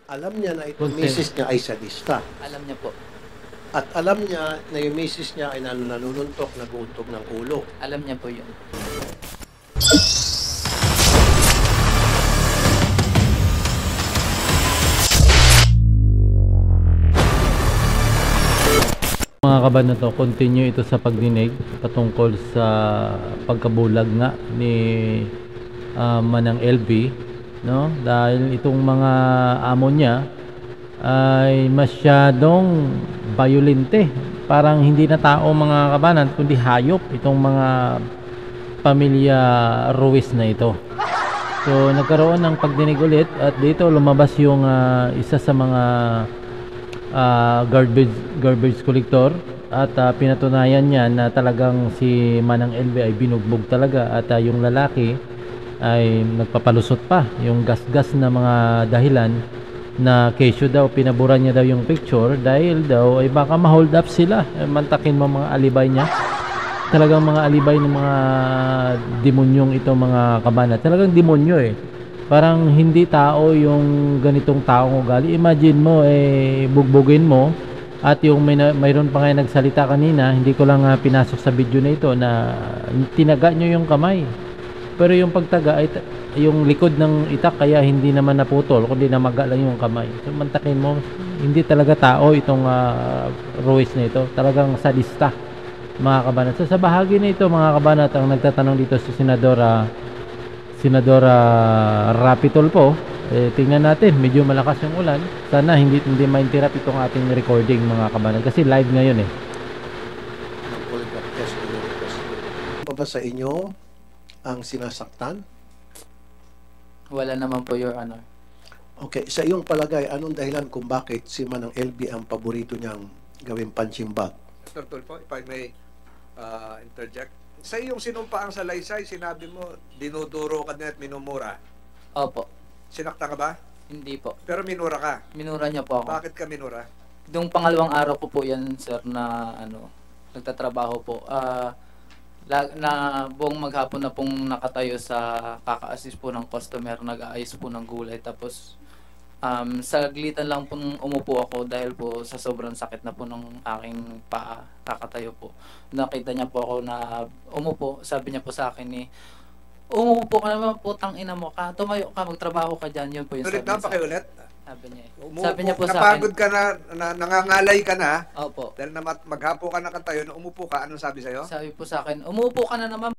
Alam niya na itong Conte. misis niya ay sadista. Alam niya po. At alam niya na yung misis niya ay nanununtok, nagutog ng ulo. Alam niya po yun. Mga kabanato, continue ito sa pagdinig patungkol sa pagkabulag nga ni Manang LV, no? Dahil itong mga amo niya ay masyadong bayolente. Parang hindi na tao mga kabanan, kundi hayop itong mga pamilya Ruiz na ito. So nagkaroon ng pagdinig ulit at dito lumabas yung isa sa mga garbage collector at pinatunayan niya na talagang si Manang LV ay binugbog talaga at yung lalaki ay nagpapalusot pa yung gas-gas na mga dahilan na kesyo daw pinabura niya daw yung picture dahil daw ay baka ma-hold up sila. Mantakin mo mga alibay niya, talagang mga alibay ng mga demonyong ito mga kabana, talagang demonyo parang hindi tao yung ganitong taong ugali. Imagine mo bugbugin mo at yung mayroon pa nga nagsalita kanina, hindi ko lang pinasok sa video na ito na tinaga nyo yung kamay, pero yung pagtaga ay yung likod ng itak kaya hindi naman naputol kundi namaga lang yung kamay. So mantakin mo, hindi talaga tao itong Ruiz na ito, talagang sadista mga kabanat. So sa bahagi na ito mga kabanat, ang nagtatanong dito si Senadora Rapi Tulfo, tingnan natin, medyo malakas yung ulan, sana hindi ma-interrupt itong ating recording mga kabanat kasi live ngayon Pa ba sa inyo ang sinasaktan? Wala naman po, Your Honor. Okay, sa iyong palagay, anong dahilan kung bakit si Manang LV ang paborito niyang gawing punching bag? Mr. Tulfo, if I may interject. Sa iyong sinumpaang salaysay, sinabi mo, dinuduro ka din at minumura. Opo. Sinakta ka ba? Hindi po. Pero minura ka. Minura niya po ako. Bakit ka minura? Yung pangalawang araw ko po yan, sir, na nagtatrabaho po. Na buong maghapon na pong nakatayo sa kaka-assist po ng customer, nag-aayos po ng gulay. Tapos saglitan lang po umupo ako dahil po sa sobrang sakit na po ng aking paa, kakatayo po. Nakita niya po ako na umupo, sabi niya po sa akin umupo ka naman po, tangina mo ka, tumayo ka, magtrabaho ka dyan. Yun po yung Ulit sabi na, niya. pakiulit. Sabi niya. Umupo, Sabi niya po sa akin. napagod ka na, nangangalay ka na, Opo. dahil na maghapo ka nakatayo, na umupo ka, anong sabi sa'yo? Sabi po sa akin, umupo ka na naman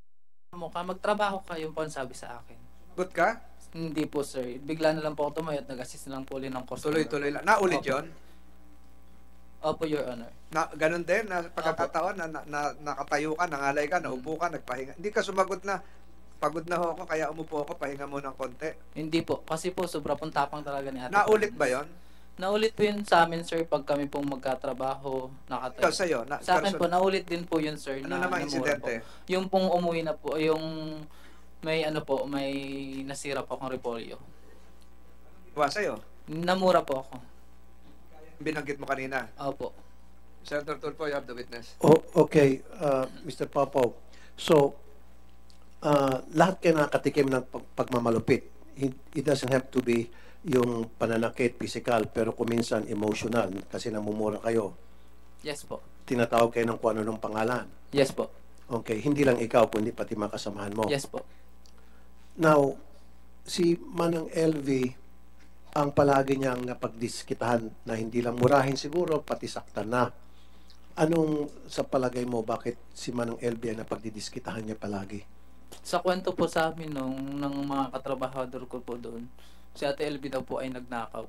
mo ka, magtrabaho ka. Yun po ang sabi sa akin. Good ka? Hindi po, sir. Bigla na lang po ako tumayo at nag-assist na lang po ulit ng customer. Tuloy-tuloy lang. Naulit Opo. yon? Opo, Your Honor. Ganun din, na pagkakataon na nakatayo ka, nangalay ka, naupo ka, nagpahinga. Hindi ka sumagot na, pagod na ho ako, kaya umupo ako, pahinga mo ng konti. Hindi po. Kasi po, sobra pong tapang talaga ni ate. Naulit ba yon? Naulit po yun sa amin, sir, pag kami pong magkatrabaho, nakatayo. Ikaw sa'yo? Sa akin po, naulit din po yun, sir. Ano na namang namura insidente? Po. Yung pong umuwi na po, yung may may nasira po akong repolyo. Wa sa'yo? Namura po ako. Binanggit mo kanina. Opo. Senator Tulfo, you have the witness. Okay, Mr. Popo. So, lahat kayo nakatikim ng pagmamalupit. It doesn't have to be yung pananakit, physical, pero kuminsan emotional kasi namumura kayo. Yes po. Tinatawag kayo ng kung ano ng pangalan. Yes po. Okay, hindi lang ikaw, kundi pati mga kasamahan mo. Yes po. Now, si Manang LV, ang palagi niyang napagdiskitahan na hindi lang murahin siguro, pati saktan na. Anong sa palagay mo, bakit si Manang LV ay napagdidiskitahan niya palagi? Sa kwento po sa amin ng mga katrabahador ko po doon, si Ate LB daw po ay nagnakaw.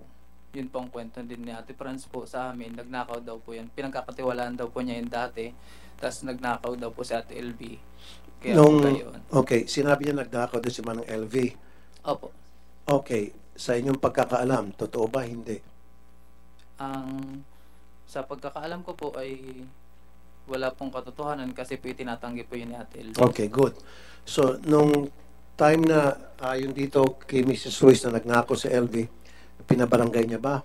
Yun po ang kwento din ni Ate Franz po sa amin. Nagnakaw daw po yan. Pinagkakatiwalaan daw po niya yun dati. Tapos nagnakaw daw po si Ate LB. Kaya po yun. Okay, sinabi niya nagnakaw doon si Manang LV. Opo. Okay, sa inyong pagkakaalam, totoo ba? Hindi. Sa pagkakaalam ko po ay wala pong katotohanan kasi po itinatanggi po yun ni Ate LB. Okay, good. So, nung time na yung dito kay Mrs. Ruiz na nagnakaw sa LV, pinabarangay niya ba?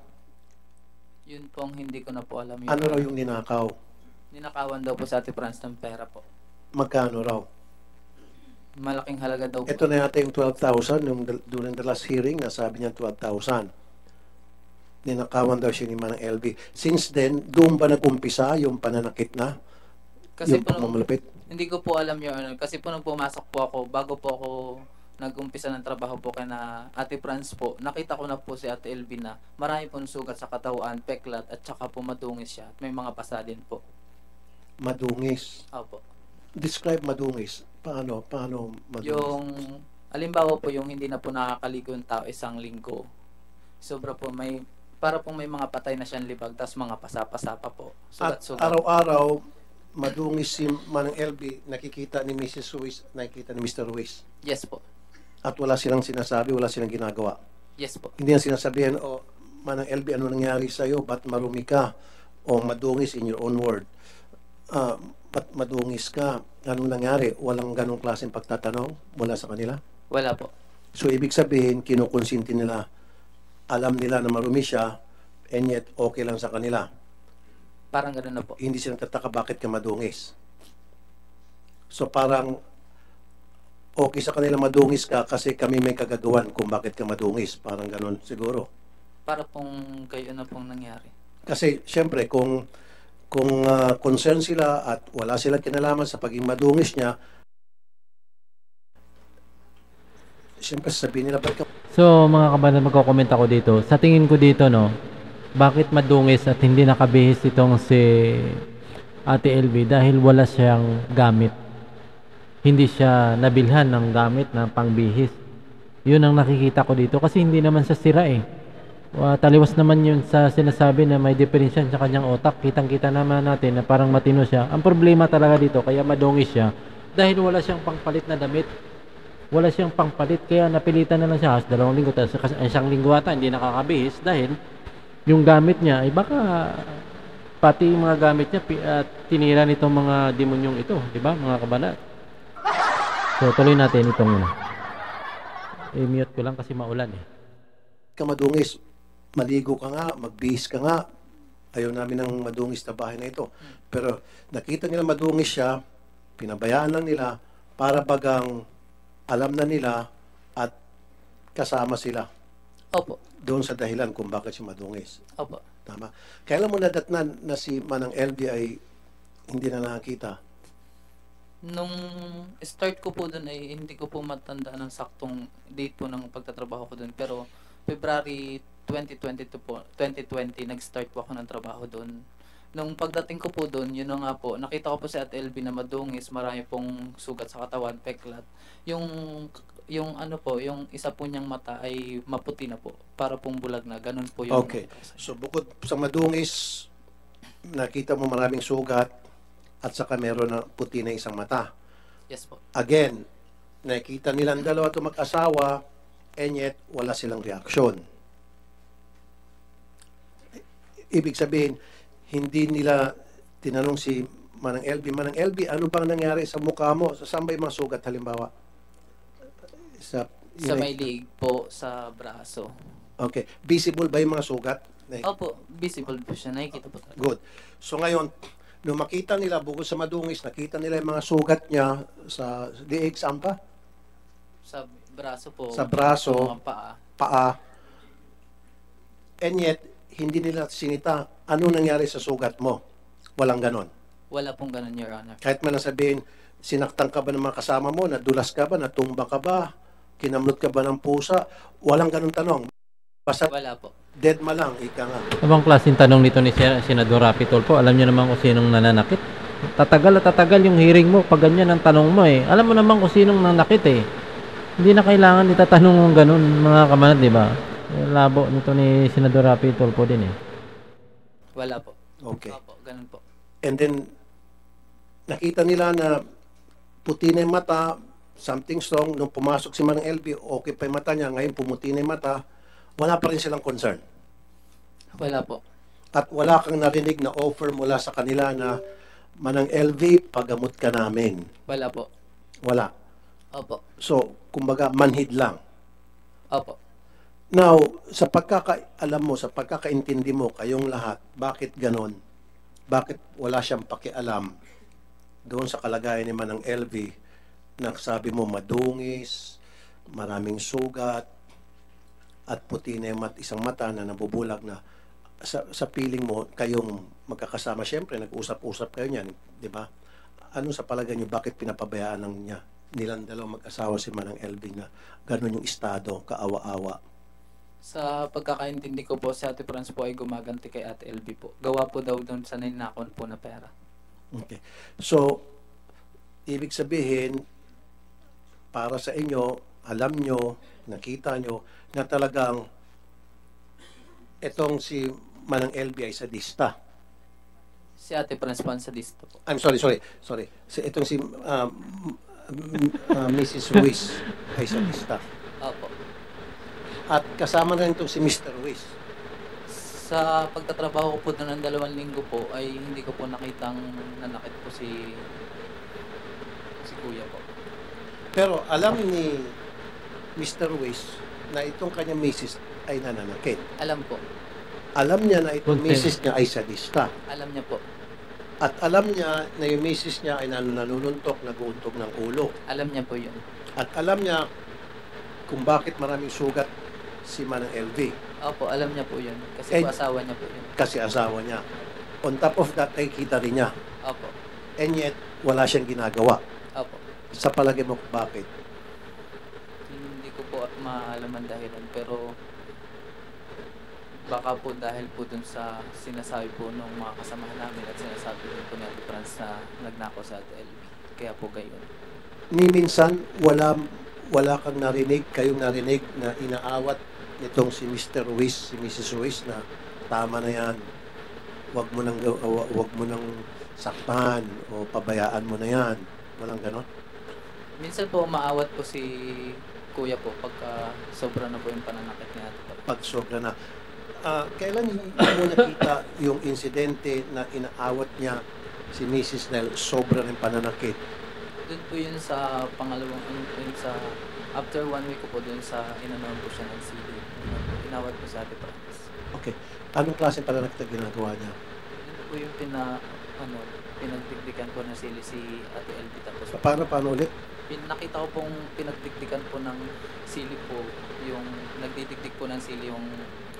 Yun pong hindi ko na po alam. Ano raw yung ninakaw? Ninakawan daw po sa Ate Franz ng pera po. Magkano raw? Malaking halaga daw po. Ito na yata yung 12,000. During the last hearing, nasabi niya 12,000. ninakawan daw siya ni Manang LV. Since then, doon ba nag-umpisa yung pananakit na? Kasi Yung po, pagmamalupit? hindi ko po alam, Your Honor. Kasi po nung pumasok po ako, bago po ako nag-umpisa ng trabaho po kay na Ate Franz po, nakita ko na po si Ate LV na marami pong sugat sa katawan, peklat, at saka po madungis siya. At may mga pasa din po. Madungis. Opo. Describe madungis. Paano madungis? Yung, alimbawa po yung hindi na po nakakaligo yung tao isang linggo. Sobra po para pong may mga patay na siyang libag, tapos mga pasa-pasa pa po. At Sugat-sugat. araw-araw, madungis si Manang LV, nakikita ni Mrs. Ruiz, nakikita ni Mr. Ruiz. Yes po. At wala silang sinasabi, wala silang ginagawa. Yes po. Hindi na sinasabihan, Manang LV, ano nangyari sa'yo? Ba't marumi ka? O madungis in your own word. Ba't madungis ka? Ano nangyari? Walang ganong klaseng pagtatanong mula sa kanila? Wala po. So, ibig sabihin, kinukonsinti nila, alam nila na marumi siya, and yet, okay lang sa kanila. Parang gano'n na po. Hindi sila tataka bakit ka madungis. So, parang, okay sa kanila madungis ka kasi kami may kagagawan kung bakit ka madungis. Parang ganon siguro. Para pong kayo na pong nangyari. Kasi, syempre, kung concerned sila at wala sila kinalaman sa pagiging madungis niya, siyempre sabihin nila, bakit ka So mga kabanan, magko-comment ako dito. Sa tingin ko dito, no, bakit madungis at hindi nakabihis itong si Ate LV? Dahil wala siyang gamit. Hindi siya nabilhan ng gamit na pangbihis. Yun ang nakikita ko dito kasi hindi naman sa sira eh. Taliwas naman yun sa sinasabi na may diferensya sa kanyang otak. Kitang-kita naman natin na parang matino siya. Ang problema talaga dito, kaya madungis siya, dahil wala siyang pangpalit na damit. Wala siyang pangpalit, kaya napilitan na lang siya. 2 linggo, tapos isang linggo ata, hindi nakakabihis dahil yung gamit niya, ay baka pati yung mga gamit niya tinira nitong mga demonyong ito, di ba mga kabanat? So tuloy natin itong i-mute ko lang kasi maulan eh. ka madungis? Maligo ka nga, magbihis ka nga. Ayaw namin ng madungis na bahay na ito. Pero nakita nila madungis siya, pinabayaan lang nila para bagang alam na nila at kasama sila Opo. doon sa dahilan kung bakit siya madungis. Opo. Tama. Kailan mo nadatnan na si Manang LV ay hindi na nakakita? Nung start ko po doon ay hindi ko po matandaan ng saktong date po ng pagtatrabaho ko doon. Pero February 2020 nag-start po ako ng trabaho doon. Nung pagdating ko po doon, yun na nga po, nakita ko po si Ate LV na madungis, marami pong sugat sa katawan, peklat. Yung ano po, yung isa po niyang mata ay maputi na po, para pong bulag na, ganun po yung... Okay. So bukod sa madungis, nakita mo maraming sugat at saka meron na puti na isang mata. Yes po. Again, nakita nilang dalawa ito mag-asawa and yet wala silang reaksyon. Ibig sabihin, hindi nila tinanong si Manang LV, Manang LV, ano bang nangyari sa mukha mo? Saan ba yung mga sugat halimbawa? Sa may liig po, sa braso. Okay. Visible ba yung mga sugat? Opo, visible po siya, nakikita po talaga. Good. So ngayon, nung makita nila, bukod sa madungis, nakita nila yung mga sugat niya sa liig, saan pa? Sa braso po. Sa braso. Mga paa. Paa. And yet, hindi nila sinita, ano nangyari sa sugat mo? Walang ganon. Wala pong ganun, Your Honor. Kahit man lang sabihin, sinaktan ka ba ng mga kasama mo, nadulas ka ba, natumba ka ba, kinamlot ka ba ng pusa, walang ganon tanong. Basta Wala po. dead ma lang, ika nga. Abang klaseng tanong nito ni Senador Rapi Tulfo, alam niyo naman kung sinong nananakit. Tatagal at tatagal yung hearing mo pag ganyan ang tanong mo eh. Alam mo naman kung sinong nanakit eh. Hindi na kailangan itatanong ng ganun mga kamanat, di ba? Labo nito ni Senador Rapi Tulfo din eh. Wala po. Okay. Opo, ganun po. And then, nakita nila na puti na yung mata, something strong. Nung pumasok si Manang LV, okay pa yung mata niya. Ngayon, pumuti na yung mata. Wala pa rin silang concern. Wala po. At wala kang narinig na offer mula sa kanila na, Manang LV, pagamot ka namin. Wala po. Wala. Opo. So, kumbaga, manhid lang. Opo. Now, sa pagkakaalam mo, sa pagkakaintindi mo, kayong lahat, bakit ganon? Bakit wala siyang pakialam doon sa kalagayan ni Manang LV na sabi mo madungis, maraming sugat, at puti na yung isang mata na nabubulag na, sa feeling mo, kayong magkakasama, syempre, nag-usap-usap kayo niyan, di ba? Ano sa palagay niyo, bakit pinapabayaan nilang dalawang mag-asawa si Manang LV na gano'n yung estado, kaawa-awa? Sa pagkakaintindi ko po, si Ate Franz po ay gumaganti kay Ate LV po. Gawa po daw doon sa ninakon po na pera. Okay. So, ibig sabihin, para sa inyo, alam nyo, nakita nyo, na talagang itong si Manang LV ay sadista. Si Ate Franz po ang sadista po. I'm sorry. Itong si Mrs. Ruiz ay sadista. Opo. At kasama na rin itong si Mr. Ruiz. Sa pagtatrabaho ko po doon ng 2 linggo po, ay hindi ko po nakitang nanakit po si Kuya po. Pero alam ni Mr. Ruiz na itong kanyang misis ay nananakit. Alam po. Alam niya na itong Content. misis niya ay sadista. Alam niya po. At alam niya na yung misis niya ay nanununtok, naguuntog ng ulo. Alam niya po yun. At alam niya kung bakit maraming sugat si Manang LV. Opo, alam niya po yun. Kasi Eh, po asawa niya po yun. Kasi asawa niya. On top of that, ay kita rin niya. Opo. And yet, wala siyang ginagawa. Opo. Sa palagay mo, bakit? Hindi ko po maalam ang dahilan, pero baka po dahil po dun sa sinasabi po ng mga kasamahan namin at sinasabi po ni Ate Franz na nagnakaw sa Ate LV. Kaya po gayon. Ni minsan, wala kang narinig, kayong narinig na inaawat nitong si Mr. Ruiz, si Mrs. Ruiz na tama na yan. Wag mo nang saktan o pabayaan mo na yan. Walang ganon. Minsan po maawat po si Kuya po pagka sobra na po yung pananakit ni Ate Franz. Pag sobra na. Kailan mo nakita yung insidente na inaawat niya si Mrs. Nel sobra ng pananakit? Doon po yun sa pangalawang, yun sa after 1 week ko po doon sa inanuan po siya ng CD. Inawat po sa Ate Franz. Okay. Anong klase pananakit na ginagawa niya? Yun po yung pinagdikdikan po ng sili si Ate LV. Tapos Paano ulit? nakita ko pong pinagdikdikan po ng sili po, yung nagdidikdik po ng sili yung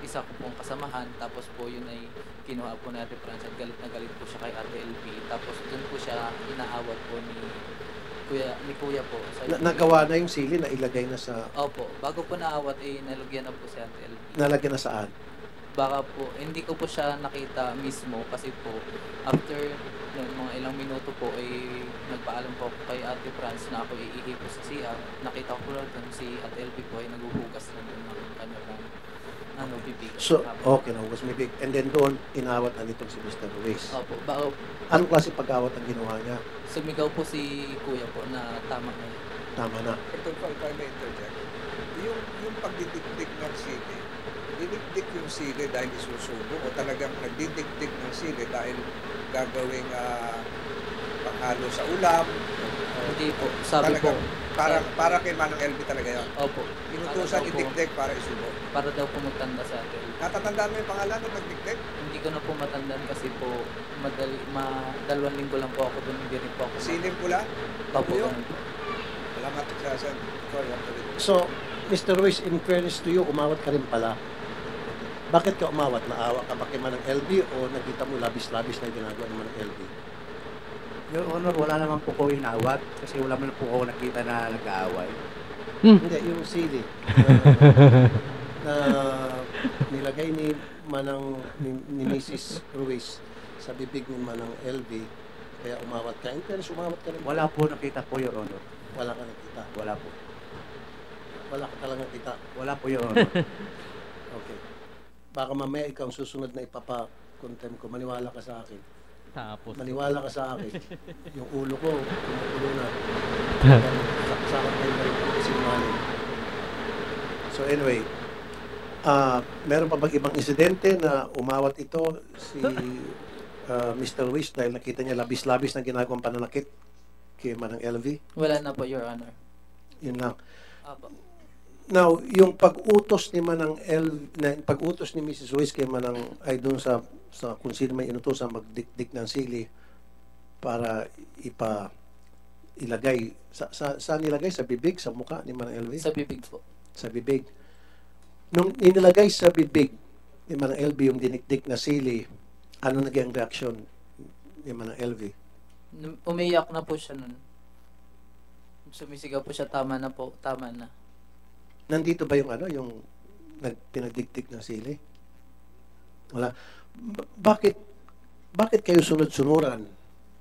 isa ko pong kasamahan, tapos po yun ay kinuha po ni Ate Franz at galit na galit po siya kay Ate LV. Tapos doon po siya inaawat po ni Kuya po. Nagawa na yung sili na ilagay na sa... Opo, bago po naawat ay nalagyan na po si Ate LV. Nalagyan na saan? Baka po, hindi ko po siya nakita mismo kasi po after mga ilang minuto po ay nagpaalam po ako kay Ate Franz na ako iihi po sa CR. Nakita ko po lang doon si Ate LV po ay naghuhugas na doon ng kanyang bibig. So, okay, nahugas may big. And then doon, inawat na nitong si Mr. Ruiz. Opo, Anong klase pag-awat ang ginawa niya? sumigaw po si Kuya po na tama na yun. Tama na. Ito po, if I may interject. Yung pagdidikdik ng sili, didikdik yung sili dahil isusubo o talagang nagdidikdik ng sili dahil gagawing panghalo sa ulam. Hindi po, sabi po, Para kay Manang LV talaga yun. opo, Inutusan Para daw po. idikdik para isubo. para daw po magtanda sa Ate LV. Natatandaan mo yung pangalan ng nagdikdik? Hindi ko na po matandaan kasi po 2 linggo lang po ako doon, hindi rin po ako. Siling pula? Opo, Yun. ganun po. Salamat sa Sen. Sorry, after it. So, Mr. Ruiz, in fairness to you, umawat ka rin pala. Bakit ka umawat? Naawa ka ba kay Manang LV o nakita mo labis-labis na yung ginagawa ng Manang LV? Your Honor, wala naman po ko inawat kasi wala man po ko nakita na nag-aaway. Hindi, yung sili na nilagay ni Mrs. Ruiz sa bibig ni Manang LV, kaya umawat ka. In fairness, umawat ka rin. Wala po nakita po, Your Honor. Wala ka nakita. Wala po. Wala ka talagang nakita. Wala po, Your Honor. Okay. Baka mamaya ikaw ang susunod na ipapa-contempt ko. Maniwala ka sa akin. Tapos. Maniwala ka sa akin. Yung ulo ko, tumutulo na. Saksakan kayo na rin sinungaling. So anyway, meron pa bang ibang insidente na umawat ito si Mr. Ruiz dahil nakita niya labis-labis na ginagawang pananakit kay Manang LV? Wala na po, Your Honor. Yun lang. Opo. Now, yung pag-utos ni pag-utos ni Mrs. Ruiz kay Manang ay doon sa kung sino may inutosan magdikdik ng sili para ilagay saan nilagay? Sa bibig, sa mukha ni Manang LV? Sa bibig po. Sa bibig. Nung inilagay sa bibig ni Manang LV yung dinikdik na sili, ano naging reaksyon ni Manang LV? Umiyak na po siya nun. Sumisigaw po siya, tama na po, tama na. Nandito ba yung yung pinagdikdik ng sili? Wala. Bakit kayo sunod-sunuran?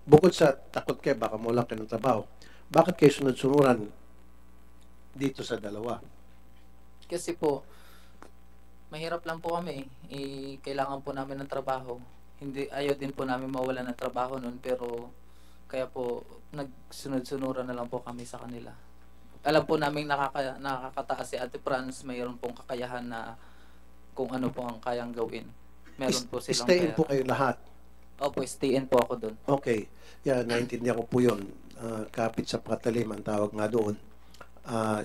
Bukod sa takot kayo, baka mawala kayo ng trabaho, bakit kayo sunod-sunuran dito sa dalawa? Kasi po, mahirap lang po kami. Kailangan po namin ng trabaho. Ayaw din po namin mawala ng trabaho nun, pero kaya po nagsunod-sunuran na lang po kami sa kanila. Alam po namin nakakataas si Ate Franz, mayroon pong kakayahan na kung ano po ang kayang gawin. Meron po silang Stay-in pera. po kayo lahat. Opo, stay-in po ako doon. Okay. Yeah, naintindihan ko po yun. Kapit sa patalim, ang tawag nga doon.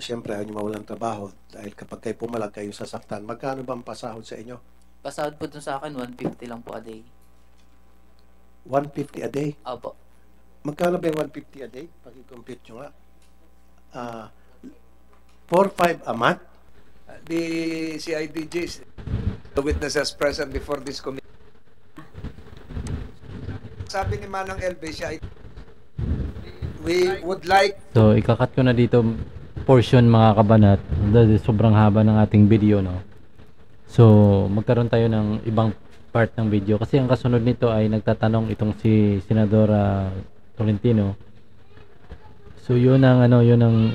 Siyempre, ayaw nyo mawalang trabaho dahil kapag kayo pumalag, kayo sasaktan. Magkano ba ang pasahod sa inyo? Pasahod po dun sa akin, 150 lang po a day. 150 a day? Opo. Magkano ba yung 150 a day? Pag-compute nyo nga. 4-5 a month? The CIDGs, the witnesses present before this committee. Sabi ni Manang LV siya, we would like So, ikakat ko na dito portion mga kabanat. Dahil sobrang haba ng ating video, no? So, magkaroon tayo ng ibang part ng video. Kasi ang kasunod nito ay nagtatanong itong si Senadora Tolentino. So, yun ang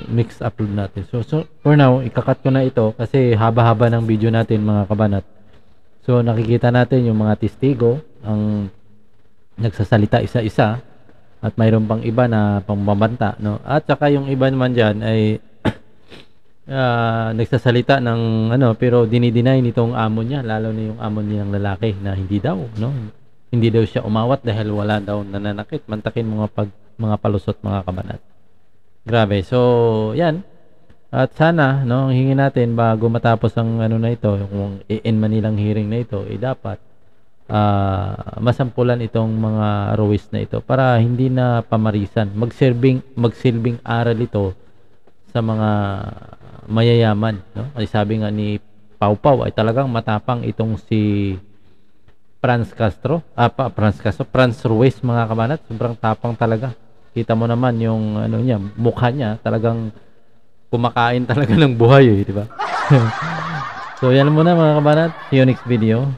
mix upload natin. So, for now, ikakat ko na ito kasi haba-haba ng video natin mga kabanat. So, nakikita natin yung mga testigo ang nagsasalita isa-isa at mayroon pang iba na pambabanta, no? At saka yung iba naman dyan ay nagsasalita ng pero dinideny nitong amo niya, lalo na yung amo niyang lalaki na hindi daw, no? Hindi daw siya umawat dahil wala daw nananakit. Mantakin mga palusot mga kabanat. Grabe. So, yan. At sana, no, hingi natin bago matapos ang na ito, kung i-end man nilang hearing na ito, dapat masampulan itong mga ruwis na ito para hindi na pamarisan. Magsilbing aral ito sa mga mayayaman, no? Kasi sabi nga ni Pau Pau ay talagang matapang itong si Franz Ruiz mga kabanat. Sobrang tapang talaga. Kita mo naman yung niya, mukha niya talagang kumakain talaga ng buhay, di ba? So yan muna mga kabanat. See you next video.